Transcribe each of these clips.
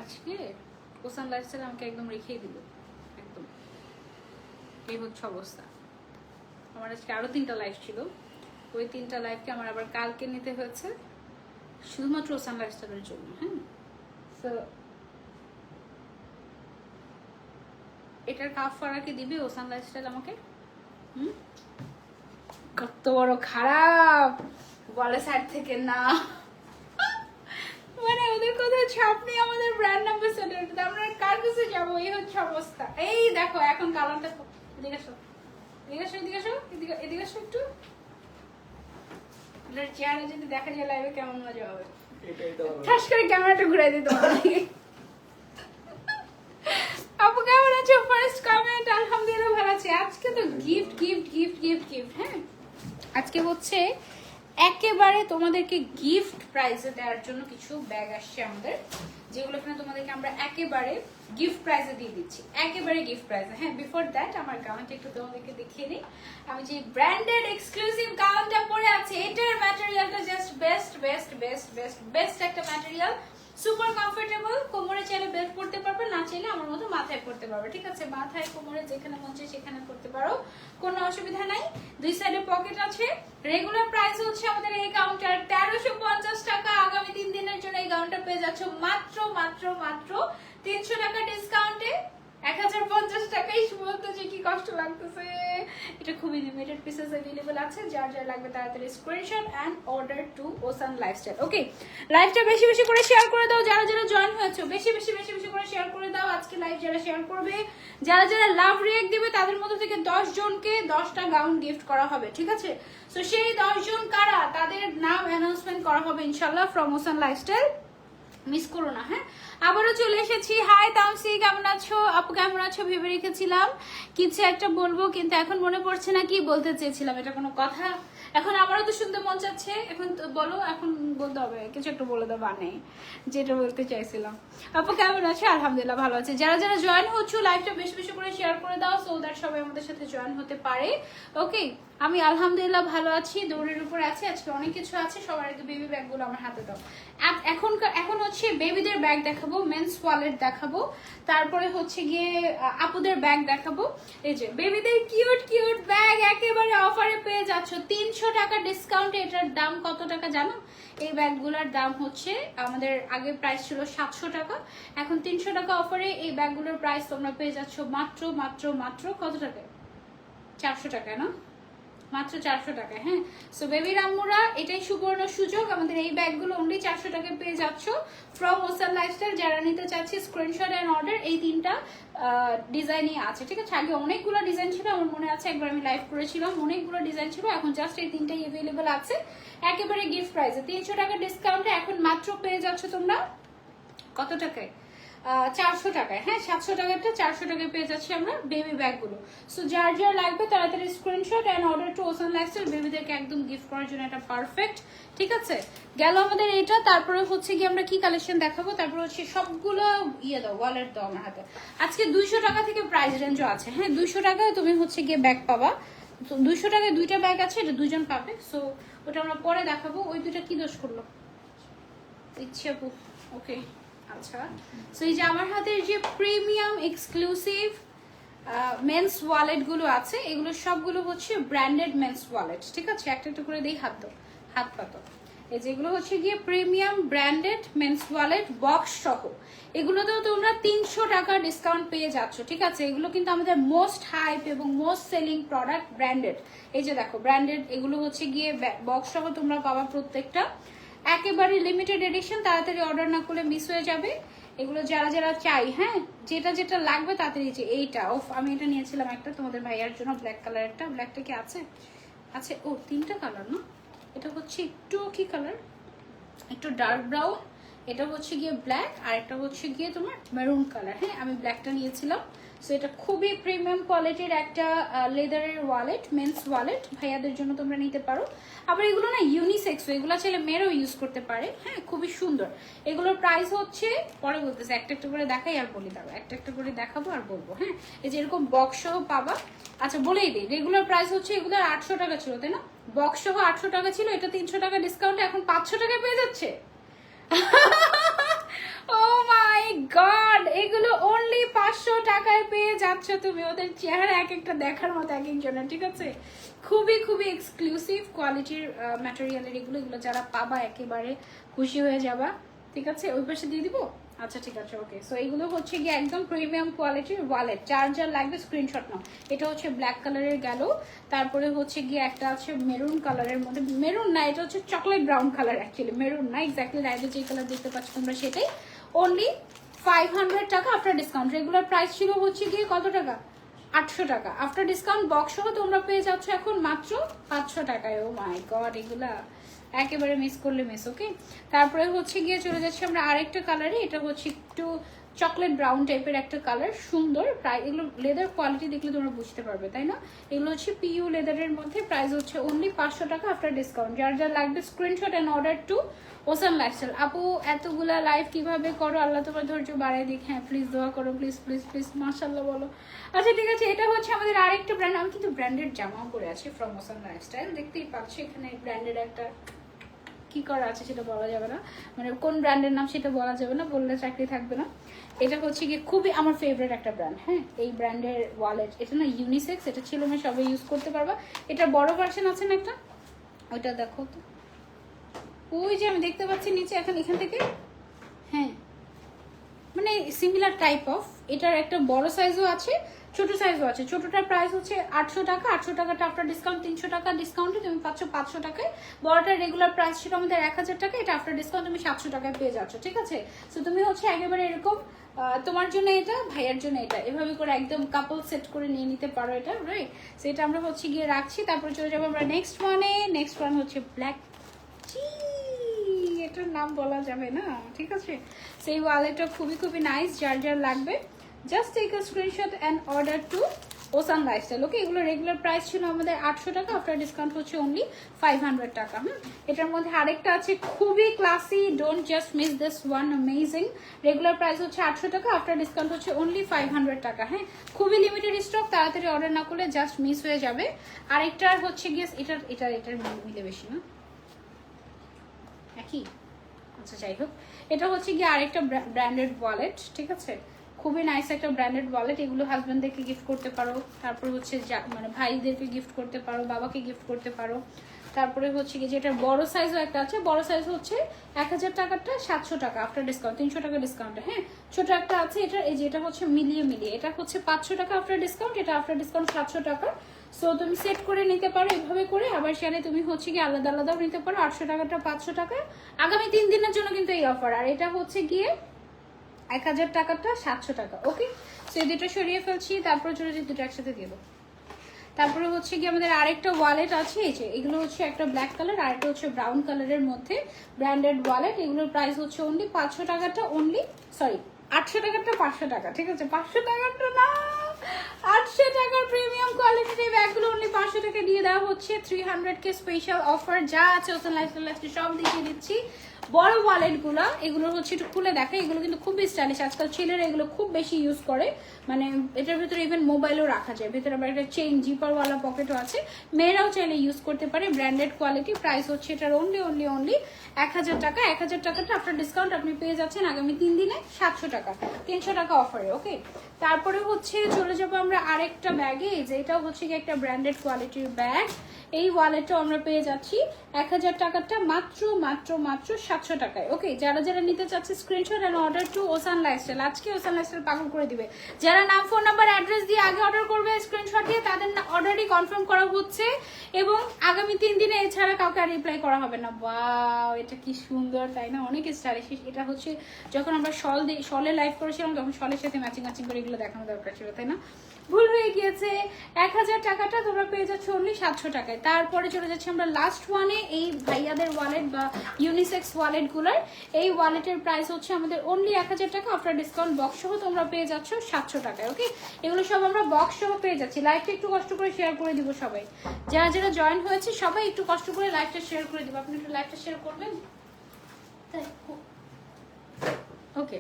আজকে awesome lifestyle আমাকে একদম রেখেই দিল, একদম এই হচ্ছে অবস্থা। আমার আজকে আরো 3টা লাইভ ছিল, ওই 3টা লাইভকে আমার আবার কালকে নিতে হয়েছে শুধুমাত্র ওসান লাইফস্টাইলের জন্য। হ্যাঁ, তো এটার কাফারা কি দিবে ওসান লাইফস্টাইল আমাকে? কত বড় খারাপ বলে সাইড থেকে না, মানে ওদের কোথাও ছাপ নেই আমাদের ব্র্যান্ড অ্যাম্বাসেডর, আমরা কার কাছে যাবো? এই হচ্ছে অবস্থা। এই দেখো এখন কালারটা, এদিকে আসো এদিকে আসো এদিকে আসো এদিকে আসো একটু, চেয়ারে যদি দেখা যায় লাইভে কেমন মজা হবে। ঠাস করে ক্যামেরাটা ঘুরে দিতে হবে। আপু কেমন আছো? ফার্স্ট কমেন্ট আলহামদুলিল্লাহ ভালো আছি। আজকে তো gift gift gift gift gift. হ্যাঁ, আজকে হচ্ছে একেবারে তোমাদেরকে গিফট প্রাইজে দেওয়ার জন্য কিছু ব্যাগ আসছে আমাদের, যেগুলো কিনা তোমাদেরকে আমরা একেবারে গিফট প্রাইজে দিয়ে দিচ্ছি, একেবারে গিফট প্রাইজে। হ্যাঁ, বিফোর দ্যাট আমার গাউনটা একটু তোমাদেরকে দেখিয়ে দিই। আমি যে ব্র্যান্ডেড এক্সক্লুসিভ গাউনটা পরে আছি, এটার ম্যাটেরিয়ালটা just best best best best best একটা ম্যাটেরিয়াল, সুপার কমফোর্টেবল। কোমরে চাইলে বেল্ট পরতে পারবে, না চাইলে আমার মতো মাথায় পরতে পারবে। ঠিক আছে, মাথায় কোমরে যেখানে মন চায় সেখানে করতে পারো, কোনো অসুবিধা নাই। দুই সাইডে পকেট আছে। রেগুলার প্রাইস হচ্ছে আমাদের এই গাউনটার 1350 টাকা। আগামী 3 দিনের জন্য এই গাউনটা পেয়ে যাচ্ছ মাত্র মাত্র মাত্র 300 টাকা ডিসকাউন্টে 1050 টাকাই। শুনতে যে কি কষ্ট লাগতেছে। এটা খুবই লিমিটেড পিসেস अवेलेबल আছে, যার যার লাগবে তাড়াতাড়ি screenshot and order to ocean lifestyle. Okay, লাইভটা বেশি বেশি করে শেয়ার করে দাও, যারা যারা জয়েন হয়েছে বেশি বেশি বেশি বেশি করে শেয়ার করে দাও। আজকে লাইভ যারা শেয়ার করবে, যারা যারা লাভ রিঅ্যাক্ট দিবে, তাদের মধ্যে থেকে 10 জনকে 10টা গাউন গিফট করা হবে। ঠিক আছে, সো সেই 10 জন কারা, তাদের নাম অ্যানাউন্সমেন্ট করা হবে ইনশাআল্লাহ ফ্রম ওসান লাইফস্টাইল। মিস করো না। হ্যাঁ, আবারও চলে এসেছি। হাই তামসি, কেমন আছো? আপু কেমন আছো? ভেবে রেখেছিলাম কিছু একটা বলবো, কিন্তু এখন মনে পড়ছে না কি বলতে চেয়েছিলাম। এটা কোনো কথা? এখন আমারও তো শুনতে মন চাচ্ছে। এখন তো বলো, এখন বলতে হবে কিছু একটা, বলে দাও মানে যেটা বলতে চাইছিলাম। আপু কেমন আছো? আলহামদুলিল্লাহ ভালো আছে। যারা যারা জয়েন হচ্ছো লাইভটা বেশি বেশি করে শেয়ার করে দাও, সো দ্যাট সবাই আমাদের সাথে জয়েন হতে পারে। ওকে, আমি আলহামদুলিল্লাহ ভালো আছি, দৌড়ের উপরে আছি। আজকে অনেক কিছু আছে। সবার আগে বেবি ব্যাগগুলো আমার হাতে দাও। এখন হচ্ছে বেবিদের ব্যাগ দেখাবো, মেন্স ওয়ালেট দেখাবো, তারপরে হচ্ছে গিয়ে আপুদের ব্যাগ দেখাবো। এই যে বেবিদের কিউট কিউট ব্যাগ একেবারে অফারে পেয়ে যাচ্ছ 300 টাকা ডিসকাউন্টে। এটার দাম কত টাকা জানো? এই ব্যাগগুলোর দাম হচ্ছে, আমাদের আগে প্রাইস ছিল 700 টাকা, এখন 300 টাকা অফারে এই ব্যাগগুলোর প্রাইস তোমরা পেয়ে যাচ্ছ মাত্র মাত্র মাত্র কত টাকায়? 400 টাকায় না, মাত্র 400 টাকায়। হ্যাঁ, সো বেবির আম্মুরা এটাই সুবর্ণ সুযোগ, আমাদের এই ব্যাগগুলো অনলি 400 টাকায় পেয়ে যাচ্ছ ফ্রম ওসান লাইফস্টাইল। যারা নিতে চাচ্ছি স্ক্রিনশট এন্ড অর্ডার। এই 3টা ডিজাইনই আছে। ঠিক আছে, আগে অনেকগুলো ডিজাইন ছিল, আমার মনে আছে একবার আমি লাইভ করেছিলাম, অনেকগুলো ডিজাইন ছিল। এখন জাস্ট এই 3টাই অ্যাভেলেবল আছে একেবারে গিফট প্রাইসে 300 টাকা ডিসকাউন্টে। এখন মাত্র পেয়ে যাচ্ছ তোমরা কত টাকায়? 400 টাকায়। হ্যাঁ, 700 টাকাটা 400 টাকায় পেয়ে যাচ্ছি আমরা বেবি ব্যাগগুলো। সো যার যার লাগবে তাড়াতাড়ি screenshot and order to ocean lifestyle. বেবিদেরকে একদম গিফট করার জন্য এটা পারফেক্ট। ঠিক আছে, গেল আমাদের এটা। তারপরে হচ্ছে কি আমরা কি কালেকশন দেখাবো, তারপরে হচ্ছে সবগুলো দাও, ওয়ালেট দাও আমার হাতে। আজকে 200 টাকা থেকে প্রাইস রেঞ্জও আছে। হ্যাঁ, 200 টাকায় তুমি হচ্ছে গিয়ে ব্যাগ পাবা। 200 টাকায় 2টা ব্যাগ আছে, এটা 2 জন পাবে। সো ওটা আমরা পরে দেখাবো। ওই 2টা কি দোষ করলো ইচ্ছে আপু? ওকে, আচ্ছা। সো এই যে আমার হাতের যে প্রিমিয়াম এক্সক্লুসিভ মেন্স ওয়ালেট গুলো আছে, এগুলো সবগুলো হচ্ছে ব্র্যান্ডেড মেন্স ওয়ালেট। ঠিক আছে, একটা একটা করে দিই, হাত দাও, হাত পাতো। এই যেগুলো হচ্ছে গিয়ে premium branded men's wallet box সহ, এগুলোতেও তোমরা 300 টাকা ডিসকাউন্ট পেয়ে যাচ্ছ। ঠিক আছে, এগুলো কিন্তু আমাদের মোস্ট হাইপ এবং মোস্ট সেলিং প্রোডাক্ট, ব্র্যান্ডেড। এই যে দেখো ব্র্যান্ডেড, এগুলো হচ্ছে গিয়ে বক্স সহ তোমরা পাবা প্রত্যেকটা, একেবারে লিমিটেড এডিশন। তাড়াতাড়ি অর্ডার না করলে মিস হয়ে যাবে। এগুলো যারা যারা চাই, হ্যাঁ, যেটা যেটা লাগবে তাড়াতাড়ি। যে এইটা, ওফ, আমি এটা নিয়েছিলাম একটা তোমাদের ভাইয়ার জন্য, ব্ল্যাক কালার একটা। ব্ল্যাকটা কি আছে? আছে। ও, 3টা কালার না, এটা হচ্ছে একটু কি কালার, একটু ডার্ক ব্রাউন, এটা হচ্ছে গিয়ে ব্ল্যাক, আর একটা হচ্ছে গিয়ে তোমার মেরুন কালার। হ্যাঁ, আমি ব্ল্যাকটা নিয়েছিলাম। সো এটা খুবই প্রিমিয়াম কোয়ালিটির একটা লেদারের ওয়ালেট, মেন্স ওয়ালেট, ভাইয়াদের জন্য তোমরা নিতে পারো। আবার এগুলো না ইউনিসেক্স, এগুলো চাইলে মেয়েরাও ইউজ করতে পারে। হ্যাঁ, খুবই সুন্দর। এগুলোর প্রাইস হচ্ছে, পরে বলতেছে, একটা একটা করে দেখাই আর বলি, দাঁড়ো একটা একটা করে দেখাবো আর বলবো। হ্যাঁ, এই যে এরকম বক্স সহ পাবা। আচ্ছা, বলেই দিই, রেগুলার প্রাইস হচ্ছে এগুলোর 800 টাকা ছিল, তাই না? বক্স সহ 800 টাকা ছিল, এটা 300 টাকা ডিসকাউন্টে এখন 500 টাকায় পেয়ে যাচ্ছে। ও মাই মাই গড, এগুলো অনলি 500 টাকায় পেয়ে যাচ্ছ তুমি। ওদের চেহারা এক একটা দেখার মতো এক একজনের, ঠিক আছে? খুবই খুবই এক্সক্লুসিভ কোয়ালিটির ম্যাটেরিয়ালের এগুলো, এগুলো যারা পাবা একেবারে খুশি হয়ে যাবা, ঠিক আছে? ওই পাশে দিয়ে দিব। আচ্ছা ঠিক আছে, ওকে। সো এইগুলো হচ্ছে গিয়ে একদম প্রিমিয়াম কোয়ালিটির ওয়ালেট। চার্জার লাগবে স্ক্রিনশট নাও। এটা হচ্ছে ব্ল্যাক কালারের গেল, তারপরে হচ্ছে গিয়ে একটা আছে মেরুন কালারের মধ্যে, মেরুন না, এটা হচ্ছে chocolate brown colour, actually maroon না, এক্স্যাক্টলি রাইটে যে কালার দেখতে পাচ্ছ তোমরা সেটাই। অনলি 500 টাকা আফটার ডিসকাউন্ট। রেগুলার প্রাইস ছিল হচ্ছে গিয়ে কত টাকা? 800 টাকা। আফটার ডিসকাউন্ট বক্স সহ তোমরা পেয়ে যাচ্ছ এখন মাত্র 500 টাকায়। ও মাই গড, এগুলা একেবারে মিস করলে মিস। ওকে, তারপরে হচ্ছে গিয়ে চলে যাচ্ছি আমরা আরেকটা কালারে। এটা হচ্ছে একটু চকলেট ব্রাউন টাইপের একটা কালার, সুন্দর। প্রায় এগুলো লেদার কোয়ালিটি দেখলে তোমরা বুঝতে পারবে, তাই না? এগুলো হচ্ছে পিইউ লেদারের মধ্যে, প্রাইস হচ্ছে অনলি 500 টাকা আফটার ডিসকাউন্ট। যার যার লাগবে screenshot and order to ocean lifestyle. আপু এতগুলা লাইভ কিভাবে করো? আল্লাহ তোমার ধৈর্য বাড়ায় দিক। হ্যাঁ প্লিজ দোয়া করো, প্লিজ প্লিজ প্লিজ, মাশাআল্লাহ বলো। আচ্ছা ঠিক আছে, এটা হচ্ছে আমাদের আরেকটা ব্র্যান্ড। আমি কিন্তু ব্র্যান্ডেড জামাও পরে আছি ফ্রম ওসান লাইফস্টাইল, দেখতেই পাচ্ছি এখানে ব্র্যান্ডেড একটা কি করা আছে সেটা বলা যাবে না, মানে কোন ব্র্যান্ডের নাম সেটা বলা যাবে না, বললে চাকরি থাকবে না। এটা হচ্ছে গিয়ে খুবই আমার ফেভারিট একটা ব্র্যান্ড। হ্যাঁ, এই ব্র্যান্ডের ওয়ালেট, এটা না ইউনিসেক্স, এটা ছেলে মেয়ে সবাই ইউজ করতে পারবা। এটা বড় ভার্সন আছে না একটা, ওইটা দেখো তো, ওই যে আমি দেখতে পাচ্ছি নিচে এখন এখান থেকে, হ্যাঁ মানে সিমিলার টাইপ অফ। এটার একটা বড় সাইজও আছে, ছোট সাইজও আছে। ছোটটার প্রাইস হচ্ছে 800 টাকা, 800 টাকাটা আফটার ডিসকাউন্ট 300 টাকা ডিসকাউন্টে তুমি পাচ্ছ 500 টাকায়। বড়টার রেগুলার প্রাইস ছিল আমাদের 1000 টাকা, এটা আফটার ডিসকাউন্ট তুমি 700 টাকায় পেয়ে যাচ্ছ, ঠিক আছে? সো তুমি হচ্ছে একেবারে এরকম তোমার জন্য এটা, ভাইয়ার জন্য এটা, এভাবে করে একদম কাপল সেট করে নিয়ে নিতে পারো এটা, রাইট? সো এটা আমরা হচ্ছে গিয়ে রাখছি। তারপরে চলে যাবো আমরা নেক্সট ওয়ানে। নেক্সট ওয়ান হচ্ছে ব্ল্যাক, এটার নাম বলা যাবে না, ঠিক আছে? সেই ওয়ালেটটা খুবই খুবই নাইস। যার যার লাগবে just take a screenshot and order to ocean lifestyle. Okay, এগুলো রেগুলার প্রাইস ছিল আমাদের 800 টাকা, আফটার ডিসকাউন্ট হচ্ছে অনলি 500 টাকা। এটার মধ্যে আরেকটা আছে খুবই classy, don't just miss this one, amazing. Regular price হচ্ছে 800 টাকা, আফটার ডিসকাউন্ট হচ্ছে অনলি 500 টাকা। হ্যাঁ, খুবই লিমিটেড স্টক, তাড়াতাড়ি অর্ডার না করলে জাস্ট মিস হয়ে যাবে। আরেকটার হচ্ছে গিয়ে এটার মিলে বেশি না, একই। আচ্ছা যাই হোক, এটা হচ্ছে গিয়ে আরেকটা ব্র্যান্ডেড ওয়ালেট, ঠিক আছে? খুবই নাইস একটা ব্র্যান্ডেড ওয়ালেট। এগুলো হাজব্যান্ডদেরকে গিফট করতে পারো, তারপর হচ্ছে মানে ভাইদেরকে গিফট করতে পারো, বাবাকে গিফট করতে পারো। তারপরে হচ্ছে কি, যেটা বড় সাইজও একটা আছে, বড় সাইজ হচ্ছে 1000 টাকারটা 700 টাকা আফটার ডিসকাউন্ট, 300 টাকা ডিসকাউন্টে। হ্যাঁ, ছোট একটা আছে, এটা এই যে এটা হচ্ছে মিলিয়ে এটা হচ্ছে 500 টাকা আফটার ডিসকাউন্ট, এটা আফটার ডিসকাউন্ট 700 টাকা। সো তুমি সেট করে নিতে পারো এভাবে করে, আবার সেখানে তুমি হচ্ছে কি আলাদা আলাদাও নিতে পারো। 800 টাকাটা 500 টাকা, আগামী 3 দিনের জন্য কিন্তু এই অফার। আর এটা হচ্ছে গিয়ে 1000 টাকাটা 700 টাকা। ওকে, সো এই দুটো সরিয়ে ফেলছি, তারপরে চলে যে দুটো একসাথে দিয়ে দেবো। তারপরে হচ্ছে কি আমাদের আরেকটা ওয়ালেট আছে, এই যে এগুলো হচ্ছে একটা ব্ল্যাক কালার আর একটা হচ্ছে ব্রাউন কালারের মধ্যে ব্র্যান্ডেড ওয়ালেট। এগুলোর প্রাইস হচ্ছে অনলি 500 টাকাটা, অনলি সরি 800 টাকাটা 500 টাকা, ঠিক আছে? 500 টাকাটা না, 800 টাকার প্রিমিয়াম কোয়ালিটির এই ব্যাগগুলো অনলি 500 টাকা দিয়ে দেওয়া হচ্ছে। 300K স্পেশাল অফার যা আছে ওসান লাইফস্টাইল সব দেখিয়ে দিচ্ছি। বড় ওয়ালেট গুলা, এগুলো হচ্ছে একটু খুলে দেখে, এগুলো কিন্তু খুবই স্টাইলিশ। আজকাল ছেলেরা এগুলো খুব বেশি ইউজ করে, মানে এটার ভিতরে ইভেন মোবাইলও রাখা যায়, ভিতরে আবার একটা চেইন জিপারওয়ালা পকেটও আছে, মেয়েরাও চাইলে ইউজ করতে পারে। ব্র্যান্ডেড কোয়ালিটি, প্রাইস হচ্ছে এটার অনলি 1000 টাকা। 1000 টাকাটা আফটার ডিসকাউন্ট আপনি পেয়ে যাচ্ছেন আগামী 3 দিনে 700 টাকা, 300 টাকা অফারে। ওকে, তারপরে হচ্ছে চলে যাবো আমরা আরেকটা ব্যাগে, যেটাও হচ্ছে কি একটা ব্র্যান্ডেড কোয়ালিটির ব্যাগ। এই ওয়ালেটটাও আমরা পেয়ে যাচ্ছি 1000 টাকাটা মাত্র মাত্র মাত্র 700 টাকায়। ওকে, যারা যারা নিতে চাচ্ছে screenshot and order to ocean lifestyle. আজকে ওসান লাইফস্টাইল পাগল করে দিবে। যারা নাম, ফোন নাম্বার, অ্যাড্রেস দিয়ে আগে অর্ডার করবে স্ক্রিনশট দিয়ে, তাদের অর্ডারই কনফার্ম করা হচ্ছে এবং আগামী 3 দিনে এছাড়া কাউকে আর রিপ্লাই করা হবে না। ওয়াও, এটা কি সুন্দর, তাই না? অনেক স্টাইলিশ। এটা হচ্ছে যখন আমরা শলে লাইভ করেছিলাম তখন শলের সাথে ম্যাচিং করে এগুলো দেখানো দরকার ছিল, তাই না? ভুল হয়ে গিয়েছে। 1000 টাকাটা তোমরা পেয়ে যাচ্ছ অনলি 700 টাকায়। তারপরে চলে যাচ্ছি আমরা লাস্ট ওয়ানে, এই ভাইয়াদের ওয়ালেট বা ইউনিসেক্স ওয়ালেট গুলার। এই ওয়ালেটের প্রাইস হচ্ছে আমাদের অনলি 1000 টাকা, আফটার ডিসকাউন্ট বক্স সহ তোমরা পেয়ে যাচ্ছ 700 টাকায়। ওকে, এগুলো সব আমরা বক্স সহ পেয়ে যাচ্ছি। লাইভটা একটু কষ্ট করে শেয়ার করে দিব সবাই, যারা যারা জয়েন হয়েছে সবাই একটু কষ্ট করে লাইভটা শেয়ার করে দিব। আপনি একটু লাইভটা শেয়ার করবেন? ওকে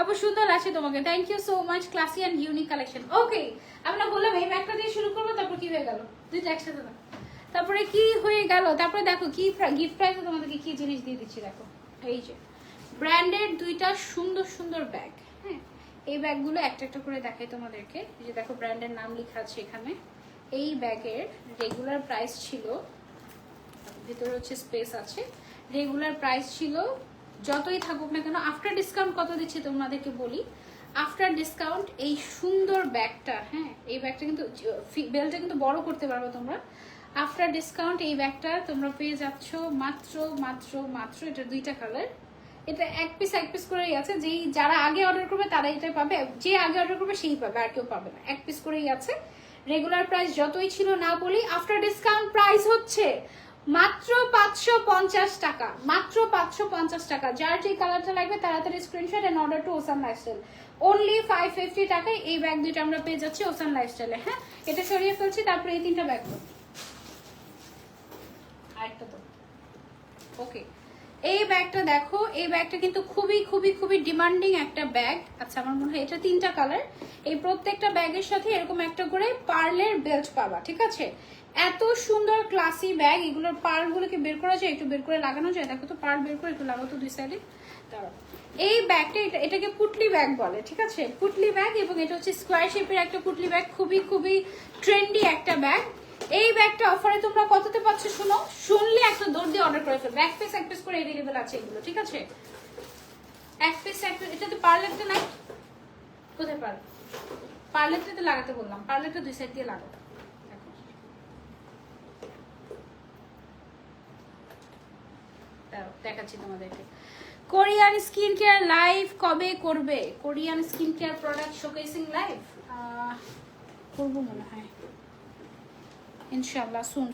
আপু, সুন্দর আছে তোমাকে, thank you so much. Classy and unique collection. Okay, আমরা বললাম এই ব্যাগটা দিয়ে শুরু করবো, তারপর কি হয়ে গেল, দুইটা একসাথে না, তারপরে কি হয়ে গেল, তারপরে দেখো কি গিফট প্রাইসে তোমাদেরকে কি জিনিস দিয়ে দিচ্ছি। দেখো এই যে ব্র্যান্ডের দুইটা সুন্দর সুন্দর ব্যাগ। হ্যাঁ, এই ব্যাগগুলো একটা একটা করে দেখাই তোমাদেরকে। এই যে দেখো ব্র্যান্ডের নাম লেখা আছে এখানে। এই ব্যাগের রেগুলার প্রাইস ছিল, ভিতরে হচ্ছে স্পেস আছে, রেগুলার প্রাইস ছিল যতই থাকুক না কেন, আফটার ডিসকাউন্ট কত দিচ্ছি তোমাদেরকে বলি। আফটার ডিসকাউন্ট এই সুন্দর ব্যাগটা, হ্যাঁ এই ব্যাগটা কিন্তু বেলটা কিন্তু বড় করতে পারবে তোমরা। আফটার ডিসকাউন্ট এই ব্যাগটা তোমরা পেয়ে যাচ্ছ মাত্র মাত্র মাত্র, এটা দুইটা কালার, এটা এক পিস করেই আছে। যেই যারা আগে অর্ডার করবে তারা এটা পাবে, যে আগে অর্ডার করবে সেই পাবে, আর কেউ পাবে না। এক পিস করেই আছে। রেগুলার প্রাইস যতই ছিল না বলি, আফটার ডিসকাউন্ট প্রাইস হচ্ছে মাত্র 550 টাকা, মাত্র 550 টাকা। যার যে কালারটা লাগবে তাড়াতাড়ি screenshot and order to ocean lifestyle. Only 550 টাকায় এই ব্যাগ দুইটা আমরা পেয়ে যাচ্ছি ওসান লাইফস্টাইলে। হ্যাঁ, এটা সরিয়ে ফেলছি, তারপরে এই তিনটা ব্যাগ আরেকটা তো ওকে। এই ব্যাগটা দেখো, এই ব্যাগটা কিন্তু খুবই খুবই খুবই ডিমান্ডিং একটা ব্যাগ। আচ্ছা, আমার মনে হয় এটা তিনটা কালার। এই প্রত্যেকটা ব্যাগের সাথে এরকম একটা করে পার্লের বেল্ট পাবা, ঠিক আছে? এত সুন্দর ক্লাসি ব্যাগ। এগুলোর পার্লগুলোকে বের করা যায়, একটু বের করে লাগানো যায়। দেখো তো পার্ল বের করে একটু লাগাতো দুই সাইডে। এই ব্যাগটা এটাকে পুটলি ব্যাগ বলে, ঠিক আছে? পুটলি ব্যাগ, এবং এটা হচ্ছে স্কোয়ার শেপের একটা পুটলি ব্যাগ। খুবই খুবই ট্রেন্ডি একটা ব্যাগ। এই ব্যাগটা অফারে তোমরা কততে পাচ্ছ শুনো, শুনলে একটা দৌড় দিয়ে অর্ডার করে ফেলবে। এক পিস করে अवेलेबल আছে এগুলো, ঠিক আছে? এক পিস এটাতে পার্লেটটা নাই, কোথায় পার্লেটটাতে লাগাতে বললাম, পার্লেটটা দুই সাইড দিয়ে লাগাতে। দেখাচ্ছি তোমাদেরকে। কোরিয়ান স্কিন কেয়ার লাইভ কবে করবে? Korean skin care product showcasing live করবো মনে হয় ইনশাল্লাহ, শুন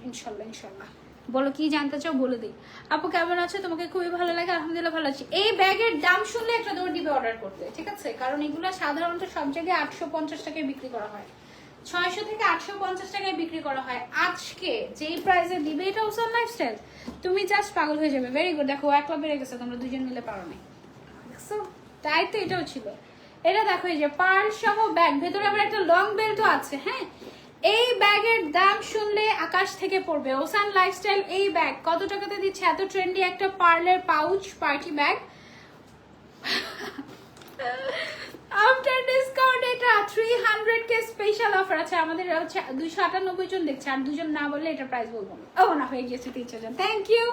ইনশাল্লাহ। বলো কি জানতে চাও বলে দিই। আপু কেমন আছো? তোমাকে খুবই ভালো লাগে। আলহামদুলিল্লাহ ভালো আছি। এই ব্যাগের দাম শুনলে একটা দৌড় দিবে অর্ডার করতে, ঠিক আছে? কারণ এগুলো সাধারণত সব জায়গায় 850 টাকায় বিক্রি করা হয়, 600 থেকে 850 টাকায় বিক্রি করা হয়। আজকে যেই প্রাইসে দিবে এটা ওসান লাইফস্টাইল, তুমি জাস্ট পাগল হয়ে যাবে। Very good. দেখো একলা বেড়ে গেছে, তোমরা দুজন মিলে পারো নাই, তাই তো এটাও ছিল। এটা দেখো, এই যে পার্ল সহ ব্যাগ, ভেতরে আবার একটা লং বেল্টও আছে। হ্যাঁ, এই ব্যাগের দাম শুনলে আকাশ থেকে পড়বে। ওসান লাইফস্টাইল এই ব্যাগ কত টাকাতে দিচ্ছে? এত ট্রেন্ডি একটা পার্লের pouch party bag, after discount এটা 300 কে স্পেশাল অফার আছে। আমাদের হচ্ছে 298 জন দেখছে, আর দুজন না বললে এটা প্রাইস বলবো না। ও না, হয়ে গিয়েছে 300 জন। Thank you.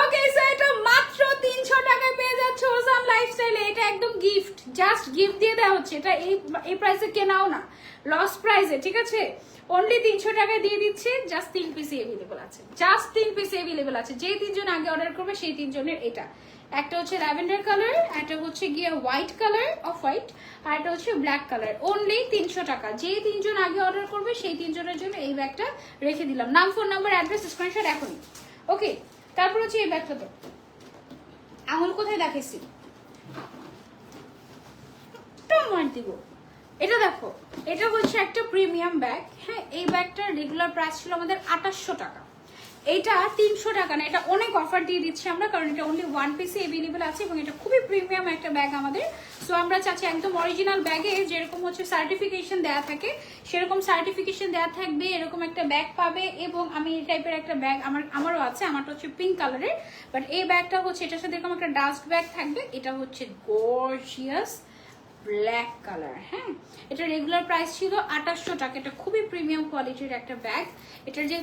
ওকে, সো এটা মাত্র 300 টাকায় পেয়ে যাচ্ছে ওসান লাইফস্টাইলে। এটা একদম গিফট, জাস্ট গিফট দিয়ে দেওয়া হচ্ছে। এটা এই প্রাইসে কেনাও না, লস প্রাইসে, ঠিক আছে? অনলি 300 টাকায় দিয়ে দিচ্ছে। জাস্ট 3 পিসে अवेलेबल আছে, জাস্ট 3 পিসে अवेलेबल আছে। যে তিনজন আগে অর্ডার করবে সেই তিনজনের এটা। একটা হচ্ছে ল্যাভেন্ডার কালার, একটা হচ্ছে গিয়ে হোয়াইট কালার, অফ হোয়াইট, আর একটা হচ্ছে ব্ল্যাক কালার। অনলি 300 টাকা। যে তিনজন আগে অর্ডার করবে সেই তিনজনের জন্য এই ব্যাগটা রেখে দিলাম। নাম, ফোন নাম্বার, অ্যাড্রেস, স্ক্রিনশট এখনই। ওকে, তারপর হচ্ছে এই ব্যাগটা তো আঙুল কোথায় দেখেছি, টমাট দিব। এটা দেখো, এটা হচ্ছে একটা প্রিমিয়াম ব্যাগ। হ্যাঁ, এই ব্যাগটার রেগুলার প্রাইস ছিল আমাদের 2800 টাকা। এটা 300 টাকা না, এটা অনেক অফার দিয়ে দিচ্ছি আমরা, কারণ এটা অনলি 1 পিসে अवेलेबल আছে এবং এটা খুবই প্রিমিয়াম একটা ব্যাগ আমাদের। সো আমরা চাচ্ছি একদম অরিজিনাল ব্যাগে যেরকম হচ্ছে সার্টিফিকেশন দেওয়া থাকে সেরকম সার্টিফিকেশন দেওয়া থাকবে, এরকম একটা ব্যাগ পাবে। এবং আমি এই টাইপের একটা ব্যাগ আমারও আছে, আমারটা হচ্ছে পিঙ্ক কালারের, বাট এই ব্যাগটা হচ্ছে এটার সাথে এরকম একটা ডাস্ট ব্যাগ থাকবে। এটা হচ্ছে গর্জিয়াস ব্ল্যাক কালার। হ্যাঁ, এটা রেগুলার প্রাইস ছিল 2800 টাকা। এটা খুবই প্রিমিয়াম কোয়ালিটির একটা ব্যাগ। এটার যে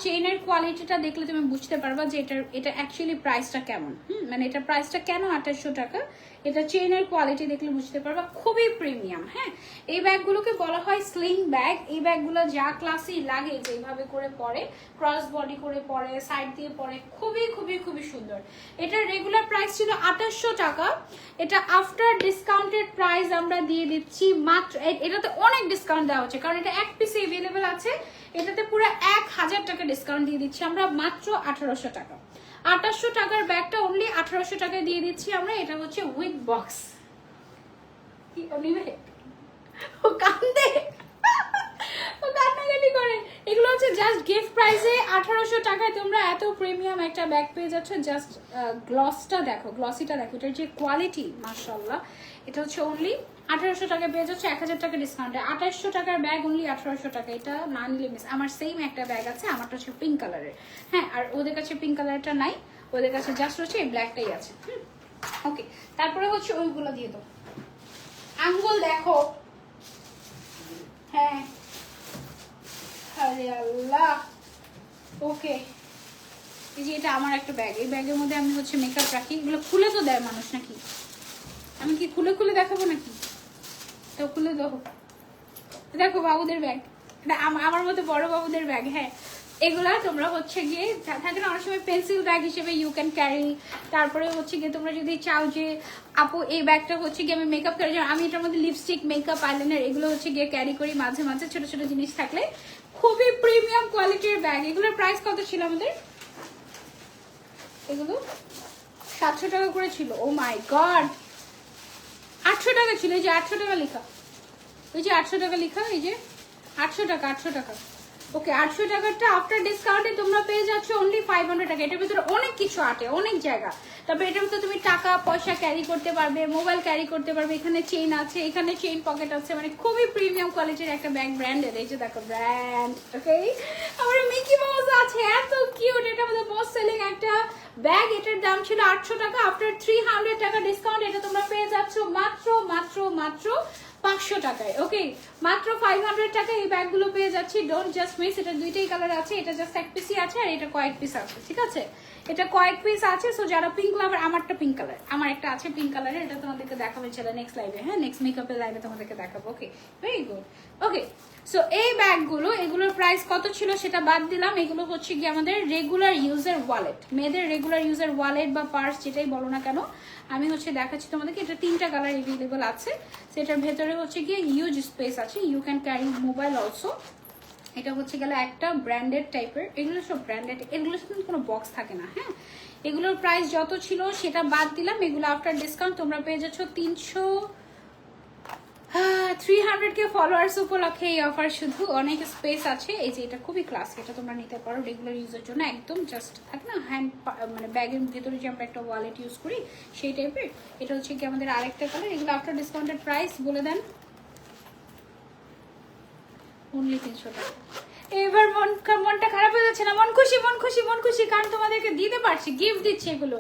চেইনের কোয়ালিটিটা দেখলে তুমি বুঝতে পারবা যে এটা অ্যাকচুয়ালি প্রাইসটা কেমন। মানে এটা প্রাইসটা কেন 2800 টাকা, এটা চেইনের কোয়ালিটি দেখলে বুঝতে পারবা, খুবই প্রিমিয়াম। হ্যাঁ, এই ব্যাগগুলোকে বলা হয় স্লিং ব্যাগ। এই ব্যাগগুলো যা ক্লাসি লাগে, যেভাবে করে পরে ক্রস বডি করে পরে, সাইড দিয়ে পরে, খুবই খুবই খুবই সুন্দর। এটার রেগুলার প্রাইস ছিল 2800 টাকা। এটা আফটার ডিসকাউন্টেড প্রাইস আমরা দিয়ে দিচ্ছি মাত্র, এটাতে অনেক ডিসকাউন্ট দেওয়া হচ্ছে কারণ এটা এক পিসে अवेलेबल আছে। এটাতে পুরো 1000 টাকা ডিসকাউন্ট দিয়ে দিচ্ছি আমরা, মাত্র 1800 টাকা। 2800 টাকার ব্যাগটা অনলি 1800 টাকায় দিয়ে দিচ্ছি আমরা। এটা হচ্ছে উইথ বক্স। কি নিবে? ও কান্দে, ও কান্নাকাটি করে। এগুলো হচ্ছে জাস্ট গিফট প্রাইসে 1800 টাকায় তোমরা এত প্রিমিয়াম একটা ব্যাগ পেয়ে যাচ্ছ। জাস্ট গ্লসটা দেখো, গ্লসিটা দেখো, এটার যে কোয়ালিটি মাশাআল্লাহ। এটা হচ্ছে অনলি 1800 টাকায় পেয়ে যাচ্ছে 1000 টাকা ডিসকাউন্টে। 2800 টাকার ব্যাগ অনলি 1800 টাকা। এটা না নিলে মিস। আমার সেম একটা ব্যাগ আছে, আমারটা হচ্ছে পিঙ্ক কালারের। হ্যাঁ, আর ওদের কাছে পিঙ্ক কালারটা নাই, ওদের কাছে জাস্ট হচ্ছে এই ব্ল্যাকটাই আছে। ওকে, তারপরে হচ্ছে ওইগুলো দিয়ে দাও। আঙ্গুল দেখো, হ্যাঁ, আরে আল্লাহ। ওকে, এই যে এটা আমার একটা ব্যাগ, এই ব্যাগের মধ্যে আমি হচ্ছে মেকআপ রাখি। এগুলো খুলে তো দেয় মানুষ নাকি, আমি কি খুলে খুলে দেখাবো নাকি? তো খুলে দাও। দেখো বাবুদের ব্যাগ, এটা আমার মতো বড় বাবুদের ব্যাগ। হ্যাঁ, এগুলা তোমরা হচ্ছে গিয়ে থাকে না অনেক সময় পেন্সিল ব্যাগ হিসেবে ইউ ক্যান ক্যারি। তারপরে হচ্ছে গিয়ে তোমরা যদি চাও যে আপু এই ব্যাগটা হচ্ছে গিয়ে আমি মেকআপ ক্যারি, আমি এটার মধ্যে লিপস্টিক, মেকআপ, আইলাইনার এগুলো হচ্ছে গিয়ে ক্যারি করি মাঝে মাঝে, ছোট ছোট জিনিস থাকলে। খুবই প্রিমিয়াম কোয়ালিটির ব্যাগ। এগুলোর প্রাইস কত ছিল আমাদের? এগুলো 700 টাকা করে ছিল। ও মাই গড, 800 টাকা ছিল। এই যে 800 টাকা লেখা, ওই যে 800 টাকা লেখা, এই যে 800 টাকা, 800 টাকা। ওকে, 800 টাকাটা আফটার ডিসকাউন্টে তোমরা পেয়ে যাচ্ছ অনলি 500 টাকা। এটার ভিতরে অনেক কিছু আটে, অনেক জায়গা। তারপরে এটার ভিতরে তুমি টাকা পয়সা ক্যারি করতে পারবে, মোবাইল ক্যারি করতে পারবে। এখানে চেইন আছে, এখানে চেইন পকেট আছে, মানে খুবই প্রিমিয়াম কোয়ালিটির একটা ব্যাগ, ব্র্যান্ডেড। এই যে দেখো ব্র্যান্ড। ওকে, আমার মিকি মাউস আছে, এত কিউট। এটা আমাদের মোস্ট সেলিং একটা ব্যাগ। এটার দাম ছিল 800 টাকা। আফটার 300 টাকা ডিসকাউন্ট এটা তোমরা পেয়ে যাচ্ছ মাত্র মাত্র মাত্র 500 টাকায়। ওকে, মাত্র 500 টাকায় এই ব্যাগগুলো পেয়ে যাচ্ছি। Don't just miss. এটা দুইটাই কালার আছে, এটা জাস্ট এক পিসই আছে, আর এটা কয়েক পিস আছে। ঠিক আছে, এটা কয়েক পিস আছে। সো যারা পিঙ্ক লাভার, আমারটা পিঙ্ক কালার, আমার একটা আছে পিঙ্ক কালারের, এটা তোমাদেরকে দেখাবো চলে নেক্সট লাইভে। হ্যাঁ, নেক্সট মেকআপের লাইভে তোমাদেরকে দেখাবো। ওকে, ভেরি গুড। ওকে, সো এই ব্যাগগুলো, এগুলোর প্রাইস কত ছিল সেটা বাদ দিলাম। এগুলো হচ্ছে কি আমাদের রেগুলার ইউজার ওয়ালেট, মেয়েদের রেগুলার ইউজার ওয়ালেট বা পার্স যেটাই বলো না কেন। আমি হচ্ছে দেখাচ্ছি তোমাদেরকে, এটা 3টা কালার এভেলেবল আছে। সেটার ভেতরে হচ্ছে গিয়ে হিউজ স্পেস আছে, you can carry mobile also. এটা হচ্ছে গেলে একটা ব্র্যান্ডেড টাইপের, এগুলো সব ব্র্যান্ডেড, এগুলোর সাথে কোনো বক্স থাকে না। হ্যাঁ, এগুলোর প্রাইস যত ছিল সেটা বাদ দিলাম। এগুলো আফটার ডিসকাউন্ট তোমরা পেয়ে যাচ্ছ 300 ফলোয়ার্স উপলক্ষে এই অফার। শুধু অনেক স্পেস আছে। এই যে এটা খুবই ক্লাসিক, এটা তোমরা নিতে পারো রেগুলার ইউজের জন্য। একদম জাস্ট থাকে না হ্যান্ড, মানে ব্যাগের ভিতরে যে আমরা একটা ওয়ালেট ইউজ করি সেই টাইপের। এটা হচ্ছে কি আমাদের আরেকটা কালার। এগুলো আফটার ডিসকাউন্টের প্রাইস বলে দেন, অনলি 300 টাকা। এবার মনটা খারাপ হয়ে যাচ্ছে না? মন খুশি, মন খুশি, মন খুশি, কারণ তোমাদেরকে দিতে পারছি, গিফট দিচ্ছি এগুলো।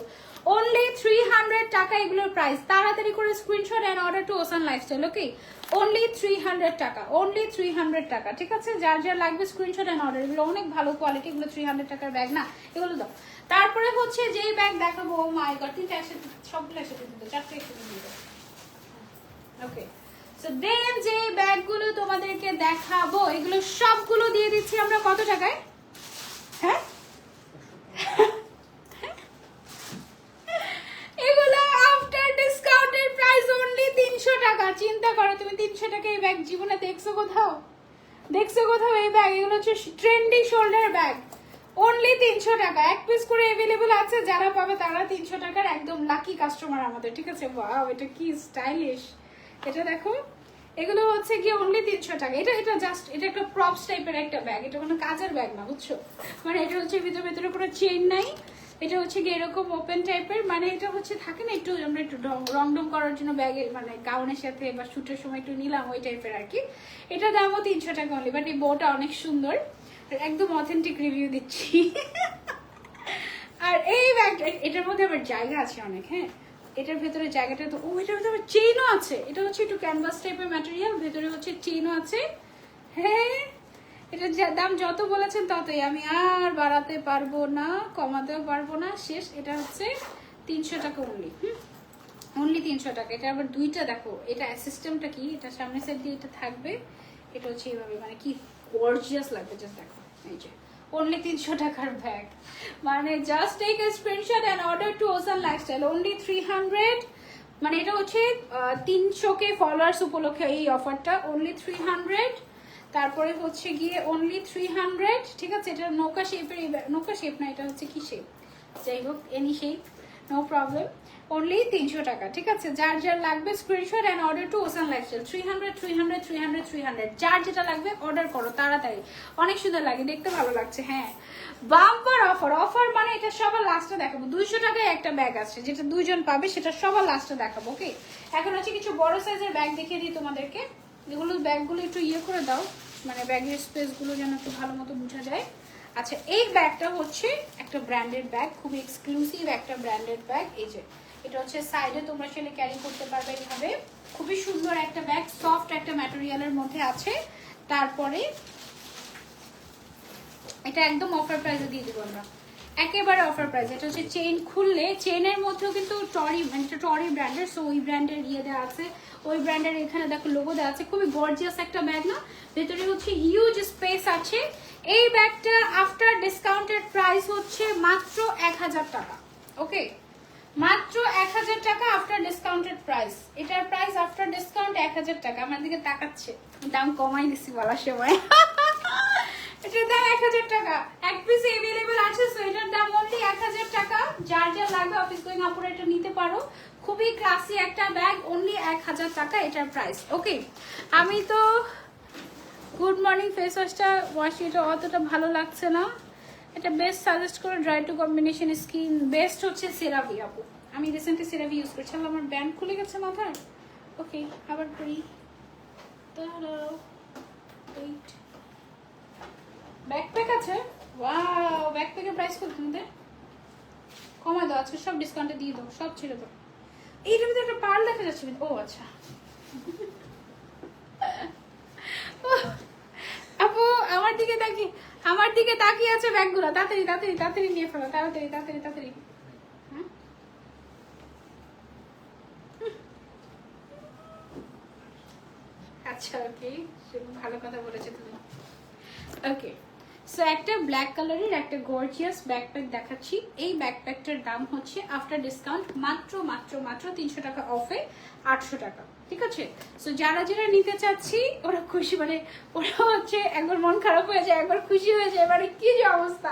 অনলি 300 টাকা এগুলোর প্রাইস। তাড়াতাড়ি করে screenshot and order to ocean lifestyle. Okay, only 300 টাকা, অনলি 300 টাকা। ঠিক আছে, যার যার লাগবে স্ক্রিনশট এন্ড অর্ডার। এগুলো অনেক ভালো কোয়ালিটি, এগুলো 300 টাকার ব্যাগ না, এগুলো দাও। তারপরে হচ্ছে যেই ব্যাগ দেখাবো, ও মাই গড, 3টা একসাথে, সবগুলো একসাথে দিতে, 4টা একসাথে দিতে। ওকে, সো দেন যে ব্যাগগুলো তোমাদেরকে দেখাবো এগুলো সবগুলো দিয়ে দিচ্ছি আমরা কত টাকায়? হ্যাঁ, এগুলো আফটার ডিসকাউন্টের প্রাইস অনলি 300 টাকা। চিন্তা করো তুমি, 300 টাকা এই ব্যাগ জীবনে দেখছো কোথাও? দেখছো কোথাও এই ব্যাগ? এগুলো হচ্ছে ট্রেন্ডি শোল্ডার ব্যাগ, অনলি 300 টাকা। এক পিস করে अवेलेबल আছে, যারা পাবে তারা 300 টাকার একদম লাকি কাস্টমার আমাদের। ঠিক আছে, ওয়াও, এটা কি স্টাইলিশ। এটা দেখো, এগুলো হচ্ছে কি অনলি 300 টাকা। এটা জাস্ট, এটা একটা প্রপস টাইপের একটা ব্যাগ, এটা কোনো কাজের ব্যাগ না, বুঝছো? মানে এটা হচ্ছে ভিতরে কোনো চেইন নাই, এটা হচ্ছে কি এরকম ওপেন টাইপের। মানে এটা হচ্ছে থাকে না একটু, আমরা একটু রং ডং করার জন্য ব্যাগে, মানে গাউনের সাথে বা শুটের সময় একটু নিলাম ওই টাইপের আর কি। এটা দামও 300 টাকা অনলি। বাট এই বউটা অনেক সুন্দর, একদম অথেন্টিক রিভিউ দিচ্ছি। আর এই ব্যাগটা, এটার মধ্যে আবার জায়গা আছে অনেক। হ্যাঁ, এটার ভেতরে জায়গাটা তো, ও এটার ভেতরে চেইনও আছে। এটা হচ্ছে একটু ক্যানভাস টাইপের ম্যাটেরিয়াল, ভেতরে হচ্ছে চেইনও আছে। হ্যাঁ, এটা দাম যত বলেছেন ততই, আমি আর বাড়াতে পারবো না, কমাতেও পারবো না, শেষ। এটা হচ্ছে 300 টাকা অনলি। অনলি 300 টাকা। এটা আবার দুইটা দেখো, এটা সিস্টেমটা কি, এটা সামনের সাইড দিয়ে এটা থাকবে, এটা হচ্ছে এইভাবে, মানে কি গর্জিয়াস লাগবে। জাস্ট দেখো, এই যে অনলি 300 টাকার ব্যাগ। মানে just take a screenshot and order to ocean lifestyle, only 300। মানে এটা হচ্ছে 300 ফলোয়ার্স উপলক্ষে এই অফারটা, অনলি 300। তারপরে হচ্ছে গিয়ে অনলি 300। ঠিক আছে, এটা নৌকা শেপের, নৌকা শেপ না, এটা হচ্ছে কি শেপ, যাই হোক, any shape, no problem. Only 300 টাকা। ঠিক আছে, যার যার লাগবে screenshot and order to ocean lifestyle. 300 300 300 300, যার যেটা লাগবে অর্ডার করো তাড়াতাড়ি। অনেক সুন্দর লাগে, দেখতে ভালো লাগছে। হ্যাঁ, বাম্পার অফার, অফার মানে এটা সবার লাস্টে দেখাবো। 200 টাকায় একটা ব্যাগ আছে, যেটা দুইজন পাবে, সেটা সবার লাস্টে দেখাবো। ওকে, এখন হচ্ছে কিছু বড় সাইজের ব্যাগ দেখিয়ে দিই তোমাদেরকে। এগুলো ব্যাগগুলো একটু ইয়ে করে দাও, মানে ব্যাগের স্পেসগুলো যেন একটু ভালো মতো বোঝা যায়। আচ্ছা, এই ব্যাগটা হচ্ছে একটা ব্র্যান্ডেড ব্যাগ, খুবই এক্সক্লুসিভ একটা ব্র্যান্ডেড ব্যাগ। এই যে এটা হচ্ছে সাইডে তোমরা সেটা ক্যারি করতে পারবে এইভাবে। খুবই সুন্দর একটা ব্যাগ, সফট একটা ম্যাটেরিয়ালের মধ্যে আছে। তারপরে এটা একদম অফার প্রাইসে দিয়ে দেবো আমরা, একেবারে অফার প্রাইস। এটা হচ্ছে চেইন খুললে, চেইনের মধ্যেও কিন্তু টরি, মানে টরি ব্র্যান্ডের, সো ওই ব্র্যান্ডের ইয়ে দেওয়া আছে, ওই ব্র্যান্ডের এখানে দেখো লোগো দেওয়া আছে। খুবই গর্জিয়াস একটা ব্যাগ না, ভেতরে হচ্ছে হিউজ স্পেস আছে। এই ব্যাগটা আফটার ডিসকাউন্টেড প্রাইস হচ্ছে মাত্র 1000 টাকা। ওকে, মাত্র 1000 টাকা আফটার ডিসকাউন্টেড প্রাইস। এটার প্রাইস আফটার ডিসকাউন্ট 1000 টাকা। আমার দিকে তাকাচ্ছে, দাম কমাই দিছি বলার সময়। এটার দাম 1000 টাকা, এক পিস अवेलेबल আছে। সো এটার দাম অনলি 1000 টাকা। যার যার লাগবে অফিস গোয়িং আপুরা এটা নিতে পারো। খুবই ক্লাসি একটা ব্যাগ, অনলি 1000 টাকা এটার প্রাইস। ওকে, আমি তো গুড মর্নিং ফেস ওয়াশটা এটা অতটা ভালো লাগছে না। এটা বেস্ট সাজেস্ট করে dry two combination skin best হচ্ছে সেরাভি আপু। আমি রিসেন্টলি সেরাভি ইউজ করছি। আমার ব্যান্ড খুলে গেছে মাথায়। ওকে, আবার করি। ওয়েট, ব্যাকপ্যাক আছে। ওয়াও, ব্যাকপ্যাকের প্রাইস কত তোমাদের? কমায় দাও, আজকে সব ডিসকাউন্টে দিয়ে দাও, সব ছেড়ে দাও। এইটার ভিতরে একটা পার্ল দেখা যাচ্ছে। ও আচ্ছা আপু আমার দিকে তাকিয়ে আছে ব্যাগগুলো। তাড়াতাড়ি তাড়াতাড়ি তাড়াতাড়ি নিয়ে ফেলো, তাড়াতাড়ি তাড়াতাড়ি তাড়াতাড়ি। আচ্ছা ওকে, ভালো কথা বলেছো তুমি। ওকে, সো একটা ব্ল্যাক কালারের একটা গর্জিয়াস ব্যাকপ্যাক দেখাচ্ছি। এই ব্যাকপ্যাকটার দাম হচ্ছে আফটার ডিসকাউন্ট মাত্র মাত্র মাত্র 300 টাকা অফে 800 টাকা। ঠিক আছে, সো যারা যারা নিতে চাচ্ছি ওরা খুশি, মানে ওরা হচ্ছে একবার মন খারাপ হয়ে যায়, একবার খুশি হয়ে যায়, মানে কি যে অবস্থা।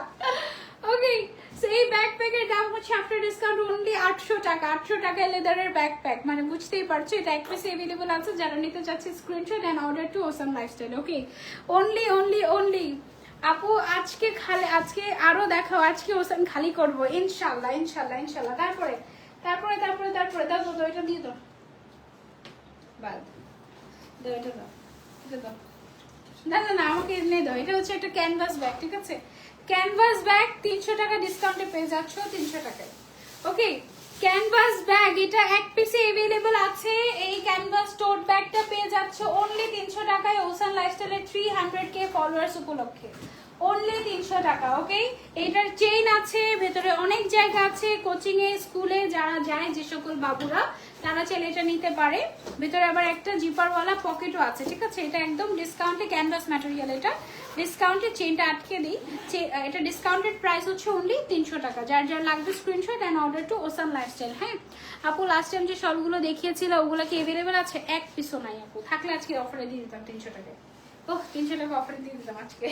ওকে, সো এই ব্যাকপ্যাকের দাম হচ্ছে আফটার ডিসকাউন্ট অনলি 800 টাকা। 800 টাকায় লেদারের ব্যাকপ্যাক, মানে বুঝতেই পারছো এটা এক পিস अवेलेबल আছে। যারা নিতে চাচ্ছে screenshot and order to awesome lifestyle. Okay, only only only আপু আজকে খালি, আজকে আরো দেখাও, আজকে ওসান খালি করবো ইনশাল্লাহ ইনশাল্লাহ ইনশাল্লাহ। তারপরে তারপরে তারপরে তারপরে দাও দাও, এটা দিয়ে দাও, বাদ দাও, এটা দাও, এটা দাও। না না না, আমাকে এমনি দাও। এটা হচ্ছে একটা ক্যানভাস ব্যাগ। ঠিক আছে, ক্যানভাস ব্যাগ 300 টাকা ডিসকাউন্টে পেয়ে যাচ্ছ 300 টাকায়। ওকে, ক্যানভাস ব্যাগ এটা এক পিসে अवेलेबल আছে। এই ক্যানভাস টোট ব্যাগটা পেয়ে যাচ্ছ অনলি 300 টাকায় ওসান লাইফস্টাইলের 300k ফলোয়ার্স উপলক্ষে। অনলি 300 টাকা। ওকে, এটার চেইন আছে, ভেতরে অনেক জায়গা আছে। কোচিং এ স্কুলে যারা যায়, যে সকল বাবুরা, তারা চাইলে এটা নিতে পারে। ভেতরে আবার একটা জিপারওয়ালা পকেটও আছে। ঠিক আছে, এটা একদম ডিসকাউন্টে ক্যানভাস ম্যাটেরিয়াল। এটা ডিসকাউন্টে, চেইনটা আটকে দিই। এটা ডিসকাউন্টেড প্রাইস হচ্ছে অনলি 300 টাকা। যার যার লাগবে screenshot and order to awesome lifestyle. হ্যাঁ আপু, লাস্ট টাইম যে সবগুলো দেখিয়েছিল ওগুলো কি अवेलेबल আছে? এক পিসও নাই আপু, থাকলে আজকে অফারে দিয়ে দিতাম 300 টাকায়। ওহ, 300 টাকা অফারে দিয়ে দিতাম আজকে।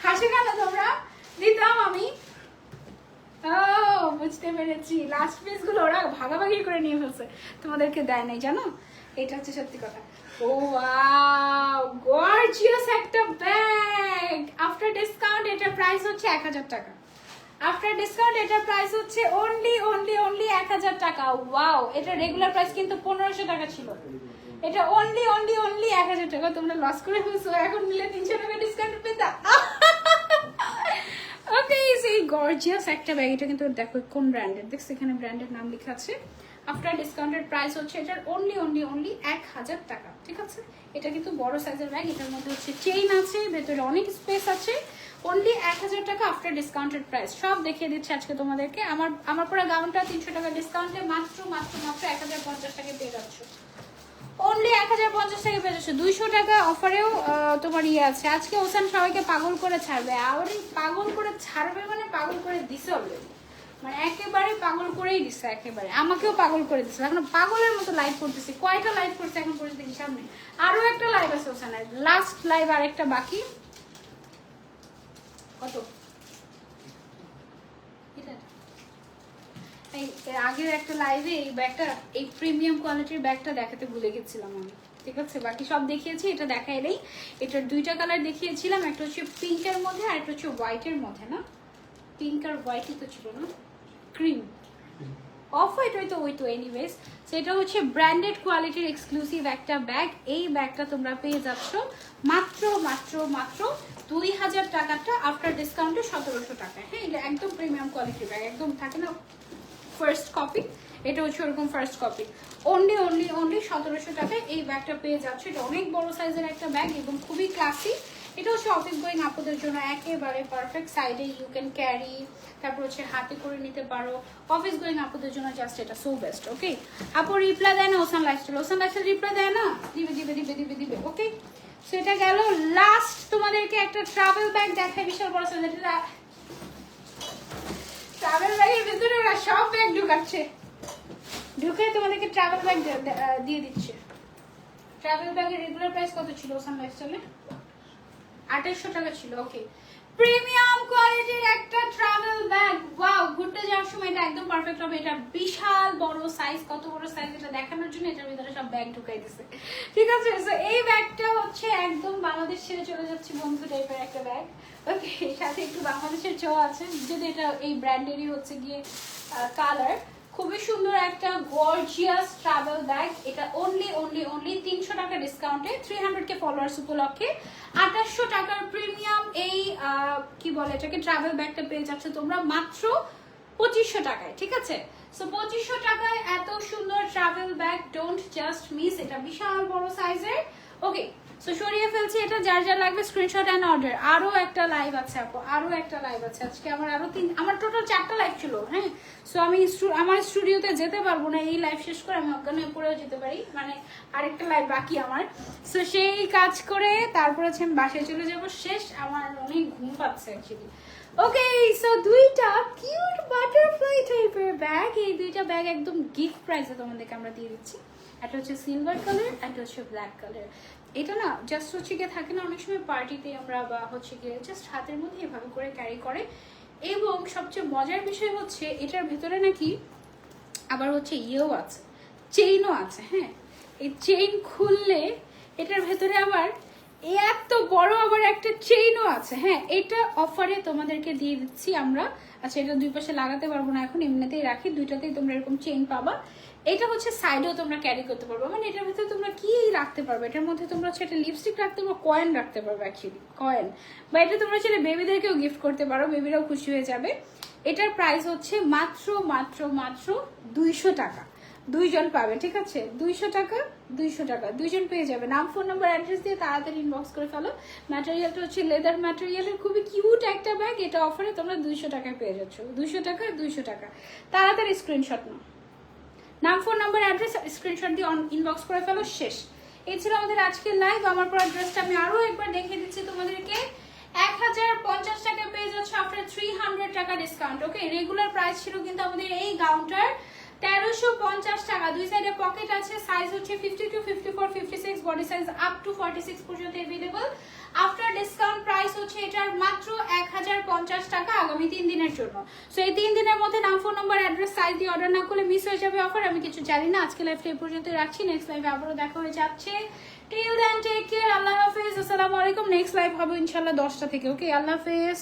হাসি কেন তোমরা? দিতাম আমি। ও বুঝতে পেরেছি, লাস্ট পিস গুলো ওরা ভাগাভাগি করে নিয়ে ফেলছে, তোমাদেরকে দেয় নাই, জানো? এটা হচ্ছে সত্যি কথা। ও ওয়াও, গর্জিয়াস একটা ব্যাগ। আফটার ডিসকাউন্ট এটার প্রাইস হচ্ছে 1000 টাকা। আফটার ডিসকাউন্ট এটার প্রাইস হচ্ছে অনলি অনলি অনলি 1000 টাকা। ওয়াও, এটা রেগুলার প্রাইস কিন্তু 1500 টাকা ছিল। এটা অনলি অনলি অনলি 1000 টাকা। তোমরা লস করে ফেলছো, এখন নিলে 300 টাকা ডিসকাউন্ট পেতা। ওকে, এই গর্জিয়াস একটা ব্যাগ। এটা কিন্তু দেখো কোন ব্র্যান্ডের, দেখছো এখানে ব্র্যান্ডের নাম লেখা আছে। আফটার ডিসকাউন্টেড প্রাইস হচ্ছে এটার অনলি অনলি অনলি 1000 টাকা। ঠিক আছে, এটা কিন্তু বড় সাইজের ব্যাগ। এটার মধ্যে হচ্ছে চেইন আছে, ভেতরে অনেক স্পেস আছে। অনলি 1000 টাকা আফটার ডিসকাউন্টেড প্রাইস। সব দেখিয়ে দিচ্ছি আজকে তোমাদেরকে। আমার পুরো গাউনটা 300 টাকা ডিসকাউন্টে মাত্র মাত্র মাত্র 1050 টাকা পেয়ে যাচ্ছ। অনলি 1050 টাকা পেয়ে যাচ্ছে। 200 টাকা অফারেও তোমার ইয়ে আছে। আজকে ওসান সবাইকে পাগল করে ছাড়বে। আর পাগল করে ছাড়বে মানে পাগল করে দিছে অলরেডি, মানে একেবারে পাগল করেই দিছে। একেবারে আমাকেও পাগল করে দিছে। এখন পাগলের মতো লাইভ করতেছি। কয়টা লাইভ করছে এখন পর্যন্ত হিসাব নেই। আরো একটা লাইভ আছে ওসানের, লাস্ট লাইভ আর একটা বাকি। কত আগের একটা লাইভে এই ব্যাগটা, এই প্রিমিয়াম কোয়ালিটির ব্যাগটা দেখাতে ভুলে গেছিলাম আমি। ঠিক আছে, বাকি সব দেখিয়েছি, এটা দেখাই নেই। এটার দুইটা কালার দেখিয়েছিলাম, একটা হচ্ছে পিঙ্কের মধ্যে আর একটা হচ্ছে হোয়াইটের মধ্যে। না, পিঙ্ক আর হোয়াইটই তো ছিল না, ক্রিম অফ হোয়াইট হয়তো, ওই তো এনিওয়েজ। সেটা হচ্ছে ব্র্যান্ডেড কোয়ালিটির এক্সক্লুসিভ একটা ব্যাগ। এই ব্যাগটা তোমরা পেয়ে যাচ্ছ মাত্র মাত্র মাত্র 2000 টাকাটা আফটার ডিসকাউন্টে 1700 টাকায়। হ্যাঁ, এটা একদম প্রিমিয়াম কোয়ালিটির ব্যাগ, একদম থাকে না ফার্স্ট কপি। এটা হচ্ছে ওরকম ফার্স্ট কপি। অনলি 1700 টাকায় এই ব্যাগটা পেয়ে যাচ্ছে। এটা অনেক বড় সাইজের একটা ব্যাগ এবং খুবই ক্লাসি। এটা হচ্ছে অফিস গোয়িং আপুদের জন্য একেবারে পারফেক্ট। সাইডে ইউ ক্যান ক্যারি, তারপর হচ্ছে হাতে করে নিতে পারো। অফিস গোয়িং আপুদের জন্য জাস্ট এটা সো বেস্ট। ওকে আপু রিপ্লাই দেয় না ওসান লাইফস্টাইল রিপ্লাই দেয় না? দিবে। ওকে সো এটা গেল। লাস্ট তোমাদেরকে একটা ট্রাভেল ব্যাগ দেখাই, বিশাল বড় সাইজের। ট্রাভেল ব্যাগের ভিতরে ওরা সব ব্যাগ ঢুকে তোমাদেরকে ট্রাভেল ব্যাগ দিয়ে দিচ্ছে। ট্রাভেল ব্যাগের রেগুলার প্রাইস কত ছিল ওসান লাইফস্টাইলে? 2800 টাকা ছিল। ওকে প্রিমিয়াম কোয়ালিটির একটা ট্রাভেল ব্যাগ। ওয়াও, ঘুরতে যাওয়ার সময় এটা একদম পারফেক্ট হবে। এটা বিশাল বড় সাইজ, কত বড় সাইজ এটা দেখানোর জন্য এটার ভিতরে সব ব্যাগ ঢুকাই দিছে। ঠিক আছে, সো এই ব্যাগটা হচ্ছে একদম বাংলাদেশ ছেড়ে চলে যাচ্ছে বন্ধু টাইপের একটা ব্যাগ। ওকে সাথে একটু বাংলাদেশের ছোঁয়া আছে, যদি এটা এই ব্র্যান্ডেরই হচ্ছে গিয়ে কালার। খুবই সুন্দর একটা গর্জিয়াস ট্রাভেল ব্যাগ। এটা অনলি 300 টাকা ডিসকাউন্টে 300K ফলোয়ার্স উপলক্ষে 2800 টাকার প্রিমিয়াম এই কি বলে এটাকে ট্রাভেল ব্যাগটা পেয়ে যাচ্ছে তোমরা মাত্র 2500 টাকায়। ঠিক আছে, সো 2500 টাকায় এত সুন্দর travel bag, don't just miss. এটা বিশাল বড় সাইজের। ওকে সো সরিয়ে ফেলছি এটা। যার যা লাগবে স্ক্রিনশট এন্ড অর্ডার। আরো একটা লাইভ আছে আপু, আরো একটা লাইভ আছে আজকে। আমার টোটাল 4টা লাইভ ছিল। হ্যাঁ, সো আমি আমার স্টুডিওতে যেতে পারবো না এই লাইভ শেষ করে, আমি অজ্ঞান হয়ে পড়েও যেতে পারি, মানে আরেকটা লাইভ বাকি আমার। সো সেই কাজ করে তারপর হচ্ছে আমি বাসায় চলে যাব। শেষ, আমার অনেক ঘুম পাচ্ছে অ্যাকচুয়ালি। ওকে সো দুইটা কিউট বাটারফ্লাই টাইপের ব্যাগ, এই দুইটা ব্যাগ একদম গিফট প্রাইসে তোমাদেরকে আমরা দিয়ে দিচ্ছি। একটা হচ্ছে সিলভার কালার, একটা হচ্ছে ব্ল্যাক কালার। এটা না জাস্ট হচ্ছে গিয়ে থাকে না অনেক সময় পার্টিতে আমরা, বা হচ্ছে গিয়ে জাস্ট হাতের মধ্যে এভাবে করে ক্যারি করে। এবং সবচেয়ে মজার বিষয় হচ্ছে এটার ভেতরে নাকি আবার হচ্ছে ইয়েও আছে, চেইনও আছে। হ্যাঁ, এই চেইন খুললে এটার ভেতরে আবার এত বড় আবার একটা চেইনও আছে। হ্যাঁ, এটা অফারে তোমাদেরকে দিয়ে দিচ্ছি আমরা। আচ্ছা, এটা দুই পাশে লাগাতে পারবো না এখন, এমনিতেই রাখি। দুইটাতেই তোমরা এরকম চেইন পাবা। এটা হচ্ছে সাইডেও তোমরা ক্যারি করতে পারবে, মানে এটার ভিতরে তোমরা কি রাখতে পারবে, এটার মধ্যে তোমরা হচ্ছে একটা লিপস্টিক রাখতে পারো, কয়েন রাখতে পারবে অ্যাকচুয়ালি, কয়েন। বা এটা তোমরা হচ্ছে বেবিদেরকেও গিফট করতে পারো, বেবিরাও খুশি হয়ে যাবে। এটার প্রাইস হচ্ছে মাত্র 200 টাকা। দুইজন পাবে। ঠিক আছে, 200 টাকা দুইজন পেয়ে যাবে। নাম, ফোন নাম্বার, অ্যাড্রেস দিয়ে তাড়াতাড়ি ইনবক্স করে ফেলো। ম্যাটেরিয়ালটা হচ্ছে লেদার ম্যাটেরিয়ালের, খুবই কিউট একটা ব্যাগ। এটা অফারে তোমরা 200 টাকায় পেয়ে যাচ্ছ। 200 টাকা। তাড়াতাড়ি স্ক্রিনশট নাও, নাম, ফোন নাম্বার, অ্যাড্রেস স্ক্রিনশট দিয়ে ইনবক্স করে ফেলো। শেষ, এই ছিল আমাদের আজকের লাইভ। আমার পর ড্রেসটা আমি আরো একবার দেখিয়ে দিচ্ছি তোমাদেরকে। 1050 টাকা পেয়ে যাচ্ছে আফটার 300 টাকা ডিসকাউন্ট। ওকে, রেগুলার প্রাইস ছিল কিন্তু আমাদের এই গাউনটার 1350 টাকা। দুই সাইডে পকেট আছে, সাইজ হচ্ছে 52, 54, 56, বডি সাইজ আপ টু 46 পর্যন্ত अवेलेबल। আফটার ডিসকাউন্ট প্রাইস হচ্ছে এটার মাত্র 1050 টাকা আগামী 3 দিনের জন্য। সো এই 3 দিনের মধ্যে নাম, ফোন নাম্বার, অ্যাড্রেস, সাইজ দিয়ে অর্ডার না করলে মিস হয়ে যাবে অফার। আমি কিছু জানি না। আজকে লাইভটা এই পর্যন্তই রাখছি, নেক্সট লাইভে আবারও দেখা হয়ে যাচ্ছে। টিল দেন টেক কেয়ার, আল্লাহ হাফেজ, আসসালামু আলাইকুম। নেক্সট লাইভ হবে ইনশাআল্লাহ 10টা থেকে। ওকে, আল্লাহ হাফেজ।